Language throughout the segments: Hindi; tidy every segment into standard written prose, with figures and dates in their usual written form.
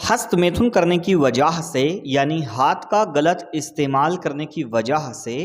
हस्तमैथुन करने की वजह से यानी हाथ का गलत इस्तेमाल करने की वजह से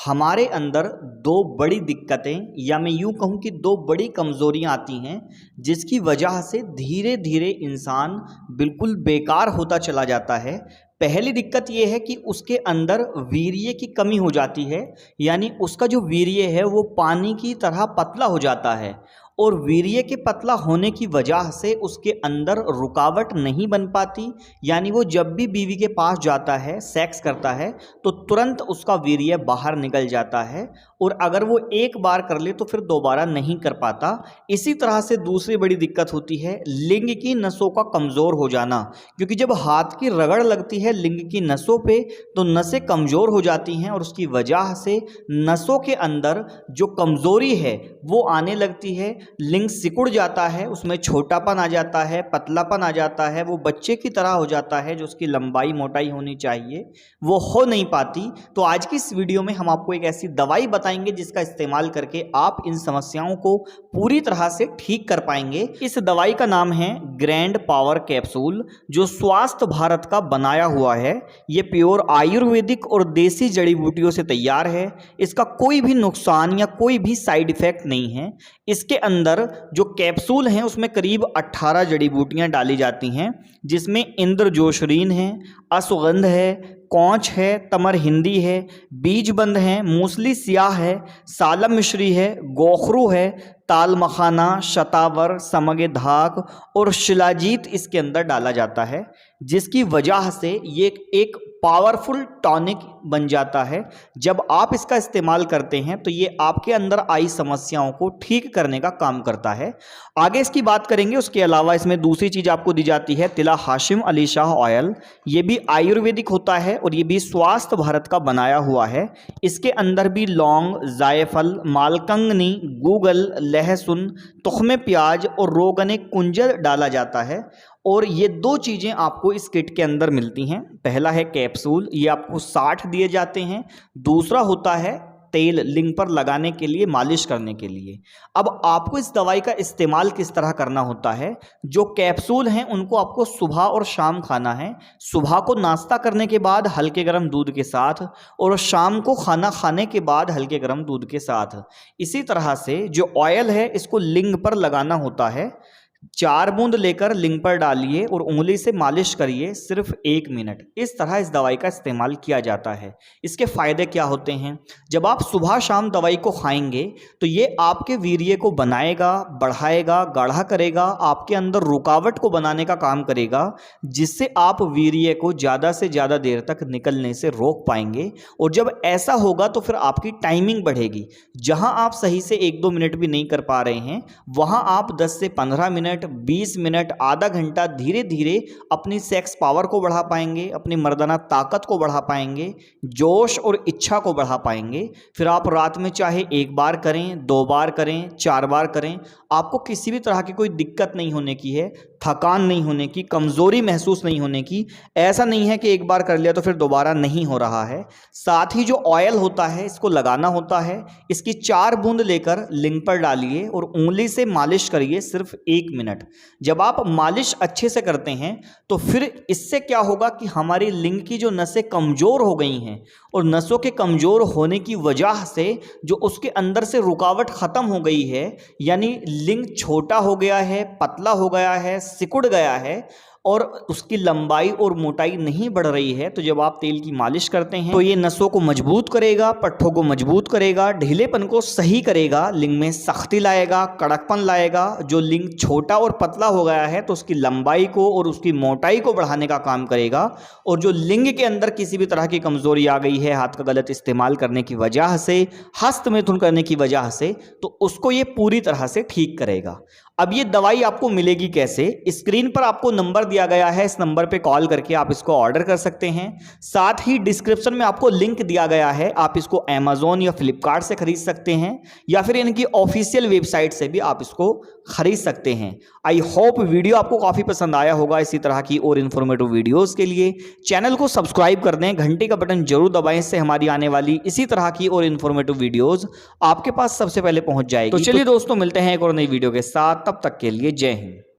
हमारे अंदर दो बड़ी दिक्कतें या मैं यूँ कहूँ कि दो बड़ी कमज़ोरियाँ आती हैं, जिसकी वजह से धीरे धीरे इंसान बिल्कुल बेकार होता चला जाता है। पहली दिक्कत ये है कि उसके अंदर वीर्य की कमी हो जाती है, यानी उसका जो वीर्य है वो पानी की तरह पतला हो जाता है और वीर्य के पतला होने की वजह से उसके अंदर रुकावट नहीं बन पाती। यानी वो जब भी बीवी के पास जाता है, सेक्स करता है, तो तुरंत उसका वीर्य बाहर निकल जाता है और अगर वो एक बार कर ले तो फिर दोबारा नहीं कर पाता। इसी तरह से दूसरी बड़ी दिक्कत होती है लिंग की नसों का कमज़ोर हो जाना, क्योंकि जब हाथ की रगड़ लगती है लिंग की नसों पे तो नसें कमज़ोर हो जाती हैं और उसकी वजह से नसों के अंदर जो कमज़ोरी है वो आने लगती है। लिंग सिकुड़ जाता है, उसमें छोटापन आ जाता है, पतलापन आ जाता है, वो बच्चे की तरह हो जाता है। जो उसकी लंबाई मोटाई होनी चाहिए वो हो नहीं पाती। तो आज की इस वीडियो में हम आपको एक ऐसी दवाई बताएंगे जिसका इस्तेमाल करके आप इन समस्याओं को पूरी तरह से ठीक कर पाएंगे। इस दवाई का नाम है ग्रैंड पावर कैप्सूल, जो स्वास्थ्य भारत का बनाया हुआ है। ये प्योर आयुर्वेदिक और देसी जड़ी बूटियों से तैयार है। इसका कोई भी नुकसान या कोई भी साइड इफेक्ट नहीं है। इसके अंदर जो कैप्सूल हैं उसमें करीब 18 जड़ी बूटियां डाली जाती हैं, जिसमें इंद्रजोशरीन है, अश्वगंध है, कौंच है, तमर हिंदी है, बीजबंद है, मूसली स्याह है, सालम मिश्री है, गोखरू है, ताल मखाना, शतावर, समगे धाक और शिलाजीत इसके अंदर डाला जाता है, जिसकी वजह से ये एक पावरफुल टॉनिक बन जाता है। जब आप इसका इस्तेमाल करते हैं तो ये आपके अंदर आई समस्याओं को ठीक करने का काम करता है। आगे इसकी बात करेंगे। उसके अलावा इसमें दूसरी चीज़ आपको दी जाती है तिला हाशिम अली शाह ऑयल। ये भी आयुर्वेदिक होता है और ये भी स्वास्थ्य भारत का बनाया हुआ है। इसके अंदर भी लौंग, जायफल, मालकंगनी, गूगल, लहसुन, तुख्मे प्याज और रोगने कुंजर डाला जाता है। और ये दो चीज़ें आपको इस किट के अंदर मिलती हैं। पहला है कैप्सूल, ये आपको 60 दिए जाते हैं। दूसरा होता है तेल, लिंग पर लगाने के लिए, मालिश करने के लिए। अब आपको इस दवाई का इस्तेमाल किस तरह करना होता है। जो कैप्सूल हैं उनको आपको सुबह और शाम खाना है। सुबह को नाश्ता करने के बाद हल्के गर्म दूध के साथ और शाम को खाना खाने के बाद हल्के गर्म दूध के साथ। इसी तरह से जो ऑयल है इसको लिंग पर लगाना होता है। 4 बूंद लेकर लिंग पर डालिए और उंगली से मालिश करिए सिर्फ 1 मिनट। इस तरह इस दवाई का इस्तेमाल किया जाता है। इसके फायदे क्या होते हैं। जब आप सुबह शाम दवाई को खाएंगे तो ये आपके वीर्य को बनाएगा, बढ़ाएगा, गाढ़ा करेगा, आपके अंदर रुकावट को बनाने का काम करेगा, जिससे आप वीर्य को ज़्यादा से ज़्यादा देर तक निकलने से रोक पाएंगे। और जब ऐसा होगा तो फिर आपकी टाइमिंग बढ़ेगी। जहां आप सही से 1-2 मिनट भी नहीं कर पा रहे हैं, वहां आप 10 से 15 मिनट, 20 मिनट, आधा घंटा धीरे धीरे अपनी सेक्स पावर को बढ़ा पाएंगे, अपनी मर्दाना ताकत को बढ़ा पाएंगे, जोश और इच्छा को बढ़ा पाएंगे। फिर आप रात में चाहे 1 बार करें, 2 बार करें, 4 बार करें, आपको किसी भी तरह की कोई दिक्कत नहीं होने की है, थकान नहीं होने की, कमज़ोरी महसूस नहीं होने की। ऐसा नहीं है कि 1 बार कर लिया तो फिर दोबारा नहीं हो रहा है। साथ ही जो ऑयल होता है इसको लगाना होता है। इसकी 4 बूंद लेकर लिंग पर डालिए और उंगली से मालिश करिए सिर्फ 1 मिनट। जब आप मालिश अच्छे से करते हैं तो फिर इससे क्या होगा कि हमारी लिंग की जो नसें कमज़ोर हो गई हैं और नसों के कमज़ोर होने की वजह से जो उसके अंदर से रुकावट ख़त्म हो गई है, यानी लिंग छोटा हो गया है, पतला हो गया है, सिकुड़ गया है और उसकी लंबाई और मोटाई नहीं बढ़ रही है, तो जब आप तेल की मालिश करते हैं तो ये नसों को मजबूत करेगा, पट्ठों को मजबूत करेगा, ढीलेपन को सही करेगा, लिंग में सख्ती लाएगा, कड़कपन लाएगा। जो लिंग छोटा और पतला हो गया है तो उसकी लंबाई को और उसकी मोटाई को बढ़ाने का काम करेगा। और जो लिंग के अंदर किसी भी तरह की कमजोरी आ गई है हाथ का गलत इस्तेमाल करने की वजह से, हस्तमैथुन करने की वजह से, तो उसको ये पूरी तरह से ठीक करेगा। अब ये दवाई आपको मिलेगी कैसे। स्क्रीन पर आपको नंबर दिया गया है, इस नंबर पे कॉल करके आप इसको ऑर्डर कर सकते हैं। साथ ही डिस्क्रिप्शन में आपको लिंक दिया गया है, आप इसको अमेजोन या फ्लिपकार्ट से खरीद सकते हैं या फिर इनकी ऑफिशियल वेबसाइट से भी आप इसको खरीद सकते हैं। आई होप वीडियो आपको काफ़ी पसंद आया होगा। इसी तरह की और इन्फॉर्मेटिव वीडियोज़ के लिए चैनल को सब्सक्राइब कर दें, घंटे का बटन जरूर दबाएं, इससे हमारी आने वाली इसी तरह की और इन्फॉर्मेटिव वीडियोज़ आपके पास सबसे पहले पहुंच जाएगी। तो चलिए दोस्तों, मिलते हैं एक और नई वीडियो के साथ, तब तक के लिए जय हिंद।